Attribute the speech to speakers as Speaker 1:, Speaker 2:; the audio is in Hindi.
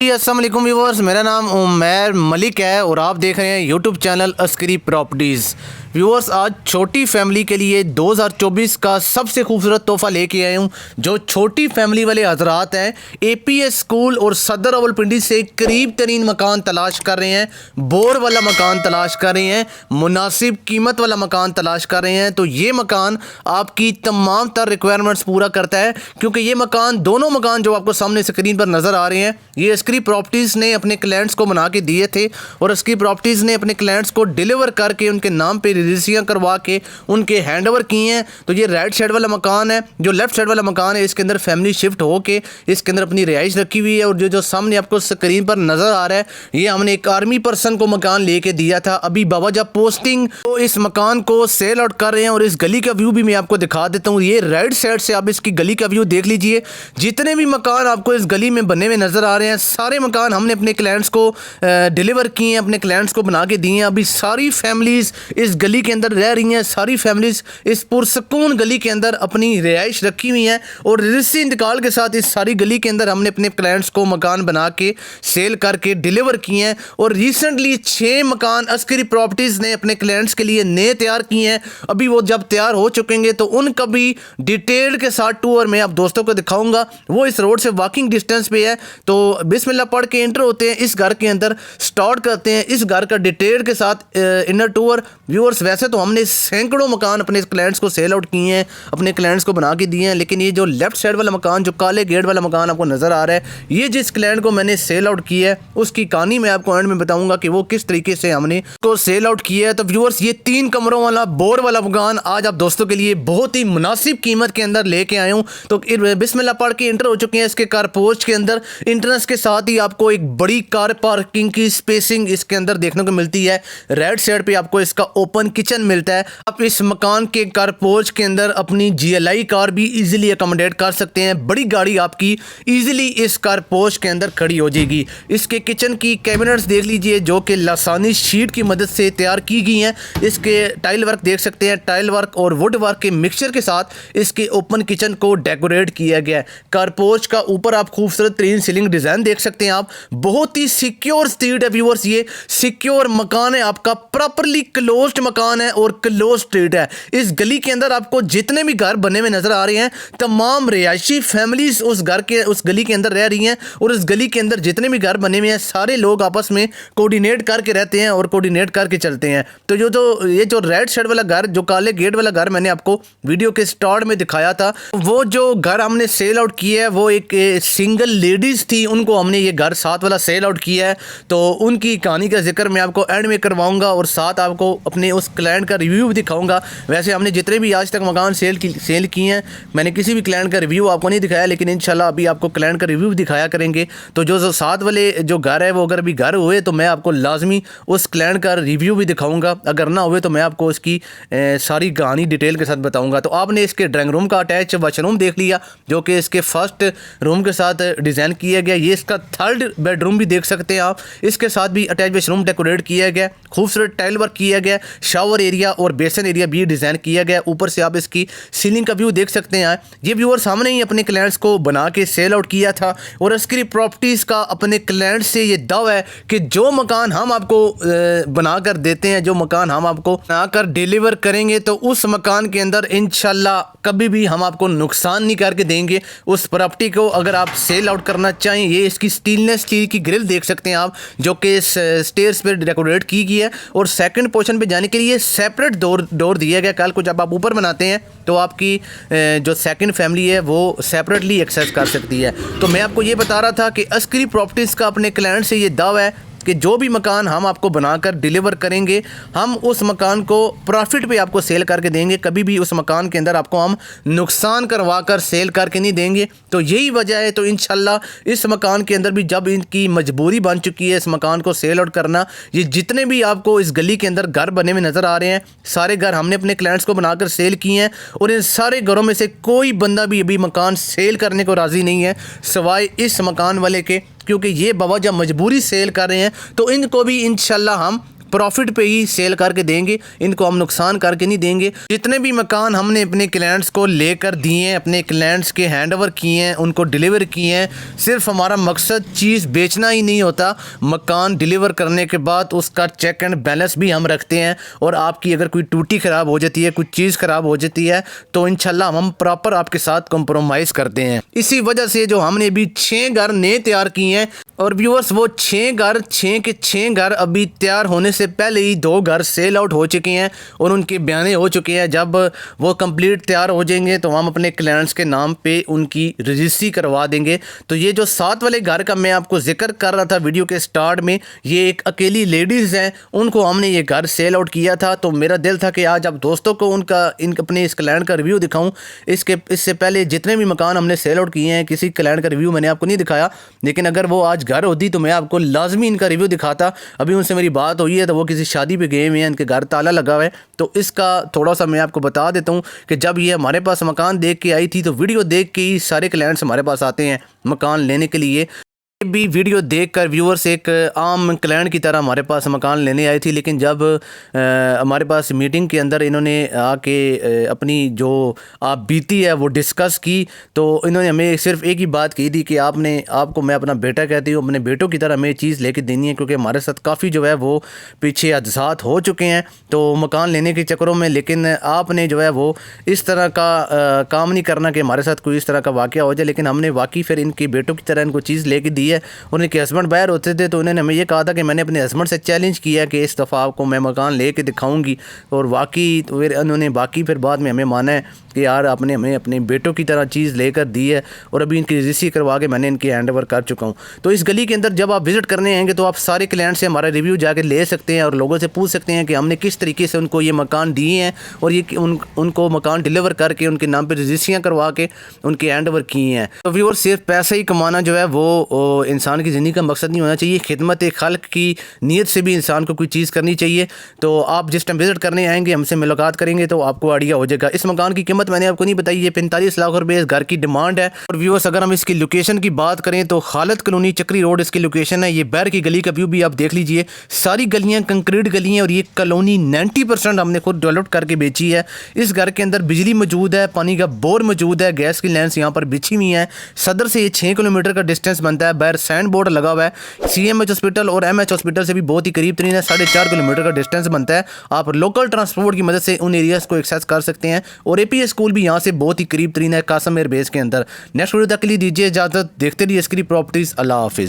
Speaker 1: अस्सलाम वालेकुम व्यूवर्स, मेरा नाम उमैर मलिक है और आप देख रहे हैं YouTube channel Askari properties. Viewers, आज छोटी फैमिली के लिए 2024 का सबसे खूबसूरत तोहफ़ा लेके आया हूँ। जो छोटी फैमिली वाले हजरात हैं, एपीएस स्कूल और सदर रावलपिंडी से करीब तरीन मकान तलाश कर रहे हैं, बोर वाला मकान तलाश कर रहे हैं, मुनासिब कीमत वाला मकान तलाश कर रहे हैं, तो ये मकान आपकी तमाम तर रिक्वायरमेंट्स पूरा करता है। क्योंकि ये मकान, दोनों मकान जो आपको सामने स्क्रीन पर नज़र आ रहे हैं, ये अस्करी प्रॉपर्टीज़ ने अपने क्लाइंट्स को बना के दिए थे और अस्करी प्रॉपर्टीज़ ने अपने क्लाइंट्स को डिलीवर करके उनके नाम पे रजिस्ट्रियाँ करवा के उनके हैंडओवर किए हैं। तो ये राइट साइड वाला मकान है, जो लेफ्ट साइड वाला मकान है, इसके अंदर फैमिली शिफ्ट होके इसके अंदर अपनी रिहाइश रखी हुई है। और जो सामने आपको स्क्रीन पर नज़र आ रहा है, ये हमने एक आर्मी पर्सन को मकान लेके दिया था। अभी बावजह पोस्टिंग तो इस मकान को सेल आउट कर रहे हैं। और इस गली का व्यू भी मैं आपको दिखा देता हूँ। ये राइट साइड से आप इसकी गली का व्यू देख लीजिए। जितने भी मकान आपको इस गली में बने हुए नज़र आ रहे हैं, सारे मकान हमने अपने क्लाइंट्स को डिलीवर किए हैं, अपने क्लाइंट्स को बना के दिए हैं। अभी सारी फैमिलीज़ इस गली के अंदर रह रही हैं, सारी फैमिलीज़ इस पुरसकून गली के अंदर अपनी रिहाइश रखी हुई हैं। और रजिस्ट्री इंतकाल के साथ इस सारी गली के अंदर हमने अपने क्लाइंट्स को मकान बना के सेल करके डिलीवर किए हैं। और रिसेंटली 6 मकान अस्करी प्रॉपर्टीज़ ने अपने क्लाइंट्स के लिए नए तैयार किए हैं। अभी वो जब तैयार हो चुकेंगे तो उनका भी डिटेल के साथ टूर मैं आप दोस्तों को दिखाऊंगा। वो इस रोड से वॉकिंग डिस्टेंस पे है। तो बिस्मिल्लाह पढ़ के एंटर होते हैं, इस घर के अंदर स्टार्ट करते हैं इस घर का डिटेल के साथ इनर टूर। व्यूअर्स, वैसे तो हमने सैकड़ों मकान अपने क्लाइंट्स को सेल आउट किए हैं, अपने क्लाइंट्स को बना के दिए हैं, लेकिन ये जो लेफ्ट साइड वाला मकान, जो काले गेट वाला मकान आपको नज़र आ रहा है, ये जिस क्लाइंट को मैंने सेल आउट किया है उसकी कहानी मैं आपको एंड में बताऊंगा कि वो किस तरीके से हमने को सेल आउट किया है। तो व्यूअर्स, ये 3 कमरों वाला बोर वाला मकान आज आप दोस्तों के लिए बहुत ही मुनासिब कीमत के अंदर लेके आया हूँ। तो बिस्मिल्लाह पढ़ के इंटर हो चुके हैं इसके कार पोस्ट के अंदर। इंट्रेंस के साथ ही आपको एक बड़ी कार पार्किंग की स्पेसिंग इसके अंदर देखने को मिलती है। राइट साइड पे आपको इसका ओपन किचन मिलता है। आप इस मकान के कार पोर्च के अंदर अपनी GLI कार भी इजीली अकोमोडेट कर सकते हैं। बड़ी गाड़ी आपकी इजीली इस कार पोर्च के अंदर खड़ी हो जाएगी। इसके किचन की कैबिनेट्स देख लीजिए, जो कि लासानी शीट की मदद से तैयार की गई हैं। इसके टाइल वर्क देख सकते हैं, टाइल वर्क और वुड वर्क के मिक्सचर के साथ इसके ओपन किचन को डेकोरेट किया गया है। कार पोर्च का ऊपर आप खूबसूरत तरीन सीलिंग डिज़ाइन देख सकते हैं। आप बहुत ही सिक्योर स्ट्रीट है व्यूअर्स, ये सिक्योर मकान है आपका, प्रॉपरली क्लोज्ड मकान है और क्लोज स्ट्रीट है। इस गली के अंदर आपको जितने भी घर बने हुए नजर आ रहे हैं, तमाम रिहायशी फैमिलीज उस गली के अंदर रह रही हैं। और इस गली के अंदर जितने भी घर बने हुए हैं, सारे लोग आपस में कोऑर्डिनेट करके रहते हैं और कोऑर्डिनेट करके चलते हैं। तो ये जो राइट साइड वाला घर, जो काले गेट वाला घर मैंने आपको वीडियो के स्टार्ट में दिखाया था, वो जो घर हमने सेल आउट किया है, वो एक सिंगल लेडीज थी, उनको हमने ये घर साथ वाला सेल आउट किया है। तो उनकी कहानी का जिक्र मैं आपको एंड में करवाऊंगा और साथ आपको अपने उस क्लाइंट का रिव्यू भी दिखाऊंगा। वैसे हमने जितने भी आज तक मकान सेल किए हैं, मैंने किसी भी क्लाइंट का रिव्यू आपको नहीं दिखाया, लेकिन इंशाल्लाह अभी आपको क्लाइंट का रिव्यू भी दिखाया करेंगे। तो जो साथ वाले जो घर है, वो अगर अभी घर हुए तो मैं आपको लाजमी उस क्लाइंट का रिव्यू भी दिखाऊंगा। अगर ना हुए तो मैं आपको उसकी सारी कहानी डिटेल के साथ बताऊँगा। तो आपने इसके ड्राइंग रूम का अटैच वाशरूम देख लिया, जो कि इसके फर्स्ट रूम के साथ डिज़ाइन किया गया। ये इसका 3rd बेडरूम भी देख सकते हैं आप, इसके साथ भी अटैच वाशरूम डेकोरेट किया गया, खूबसूरत टाइल वर्क किया गया, शावर एरिया और बेसन एरिया भी डिज़ाइन किया गया। ऊपर से आप इसकी सीलिंग का व्यू देख सकते हैं। ये व्यूअर सामने ही अपने क्लाइंट्स को बना के सेल आउट किया था। और अस्करी प्रॉपर्टीज़ का अपने क्लाइंट से ये दावा है कि जो मकान हम आपको बना कर देते हैं, जो मकान हम आपको बना कर डिलीवर करेंगे, तो उस मकान के अंदर इंशाल्लाह कभी भी हम आपको नुकसान नहीं करके देंगे उस प्रॉपर्टी को। अगर आप सेल आउट करना चाहें, ये इसकी स्टेनलेस स्टील की ग्रिल देख सकते हैं आप, जो कि स्टेयर्स पे डेकोरेट की गई है। और सेकंड पोर्शन पे जाने के लिए सेपरेट डोर दिया गया। कल को जब आप ऊपर बनाते हैं तो आपकी जो सेकंड फैमिली है वो सेपरेटली एक्सेस कर सकती है। तो मैं आपको ये बता रहा था कि अस्करी प्रॉपर्टीज़ का अपने क्लाइंट से ये दावा है कि जो भी मकान हम आपको बनाकर डिलीवर करेंगे, हम उस मकान को प्रॉफिट पे आपको सेल करके देंगे। कभी भी उस मकान के अंदर आपको हम नुकसान करवा कर सेल करके नहीं देंगे। तो यही वजह है। तो इंशाल्लाह इस मकान के अंदर भी जब इनकी मजबूरी बन चुकी है इस मकान को सेल आउट करना, ये जितने भी आपको इस गली के अंदर घर बने हुए नज़र आ रहे हैं, सारे घर हमने अपने क्लाइंट्स को बनाकर सेल किए हैं। और इन सारे घरों में से कोई बंदा भी अभी मकान सेल करने को राज़ी नहीं है, सिवाय इस मकान वाले के, क्योंकि ये बवजह मजबूरी सेल कर रहे हैं। तो इनको भी इंशाल्लाह हम प्रॉफिट पे ही सेल करके देंगे, इनको हम नुकसान करके नहीं देंगे। जितने भी मकान हमने अपने क्लाइंट्स को लेकर दिए हैं, अपने क्लाइंट्स के हैंड ओवर किए हैं, उनको डिलीवर किए हैं, सिर्फ हमारा मकसद चीज़ बेचना ही नहीं होता, मकान डिलीवर करने के बाद उसका चेक एंड बैलेंस भी हम रखते हैं। और आपकी अगर कोई टूटी ख़राब हो जाती है, कुछ चीज़ ख़राब हो जाती है, तो इंशाल्लाह हम प्रॉपर आपके साथ कंप्रोमाइज़ करते हैं। इसी वजह से जो हमने अभी 6 घर नए तैयार किए हैं, और व्यूअर्स वो 6 के 6 घर अभी तैयार होने से पहले ही 2 घर सेल आउट हो चुके हैं और उनके बयाने हो चुके हैं। जब वो कंप्लीट तैयार हो जाएंगे तो हम अपने क्लाइंट्स के नाम पे उनकी रजिस्ट्री करवा देंगे। तो ये जो 7 वाले घर का मैं आपको जिक्र कर रहा था वीडियो के स्टार्ट में, ये एक अकेली लेडीज़ हैं, उनको हमने ये घर सेल आउट किया था। तो मेरा दिल था कि आज आप दोस्तों को अपने इस क्लाइंट का रिव्यू दिखाऊँ। इससे पहले जितने भी मकान हमने सेल आउट किए हैं, किसी क्लाइंट का रिव्यू मैंने आपको नहीं दिखाया, लेकिन अगर वो आज घर होती तो मैं आपको लाजमी इनका रिव्यू दिखाता। अभी उनसे मेरी बात हुई है तो वो किसी शादी पे गए हुए हैं, इनके घर ताला लगा हुआ है। तो इसका थोड़ा सा मैं आपको बता देता हूँ कि जब ये हमारे पास मकान देख के आई थी, तो वीडियो देख के ही सारे क्लाइंट्स हमारे पास आते हैं मकान लेने के लिए। भी वीडियो देखकर व्यूअर्स एक आम क्लाइंट की तरह हमारे पास मकान लेने आई थी, लेकिन जब हमारे पास मीटिंग के अंदर इन्होंने आके अपनी जो आप बीती है वो डिस्कस की, तो इन्होंने हमें सिर्फ एक ही बात कही थी कि आपको मैं अपना बेटा कहती हूँ, अपने बेटों की तरह हमें चीज़ लेके देनी है, क्योंकि हमारे साथ काफ़ी जो है वो पीछे हादसात हो चुके हैं तो मकान लेने के चक्करों में। लेकिन आपने जो है वो इस तरह का काम नहीं करना कि हमारे साथ कोई इस तरह का वाक़या हो जाए। लेकिन हमने वाकई फिर इनके बेटों की तरह इनको चीज़ लेके दी है। उनके हस्बैंड बाहर होते थे तो उन्होंने हमें ये कहा था कि मैंने अपने हस्बैंड से चैलेंज किया कि इस दफ़ा आपको मैं मकान लेके दिखाऊंगी, और वाकई तो फिर उन्होंने फिर बाद में हमें माना है कि यार आपने हमें अपने बेटों की तरह चीज़ लेकर दी है, और अभी इनकी रजिस्ट्री करवा के मैंने इनकी हैंड ओवर कर चुका हूँ। तो इस गली के अंदर जब आप विज़िट करने आएंगे तो आप सारे क्लाइंट से हमारा रिव्यू जाकर ले सकते हैं और लोगों से पूछ सकते हैं कि हमने किस तरीके से उनको ये मकान दिए हैं, और ये उनको मकान डिलीवर करके उनके नाम पर रजिस्ट्रियाँ करवा के उनके हैंड ओवर किए हैं। तो व्यूअर सिर्फ पैसा ही कमाना जो है वो इंसान की ज़िंदगी का मकसद नहीं होना चाहिए। खिदमत खल्क की नीयत से भी इंसान को कोई चीज़ करनी चाहिए। तो आप जिस टाइम विज़िट करने आएंगे, हमसे मुलाकात करेंगे तो आपको आइडिया हो जाएगा। इस मकान की कीमत मैंने आपको नहीं बताई, ये 45 लाख रुपए इस घर की डिमांड है। और व्यूअर्स अगर हम इसकी लोकेशन की बात करें तो खालिद कॉलोनी चक्री रोड इसकी लोकेशन है। ये बैर की गली का व्यू भी आप देख लीजिए, सारी गलियाँ कंक्रीट गली हैं, और ये कॉलोनी 90% हमने खुद डेवलप करके बेची है। इस घर के अंदर बिजली मौजूद है, पानी का बोर मौजूद है, गैस की लाइन्स यहाँ पर बिछी हुई हैं। सदर से ये 6 किलोमीटर का डिस्टेंस बनता है। बैर साइन बोर्ड लगा हुआ है, CMH हॉस्पिटल और MH हॉस्पिटल से भी बहुत ही करीब तरीन है। 4.5 किलोमीटर का डिस्टेंस बनता है। आप लोकल ट्रांसपोर्ट की मदद से उन एरियाज को एक्सेस कर सकते हैं, और APS स्कूल भी यहाँ से बहुत ही करीब तरीन है, कासम एयर बेस के अंदर। नेक्स्ट वीडियो तक के लिए दीजिए इजाजत, देखते रहिए अस्करी प्रॉपर्टीज। अल्लाह हाफिज़।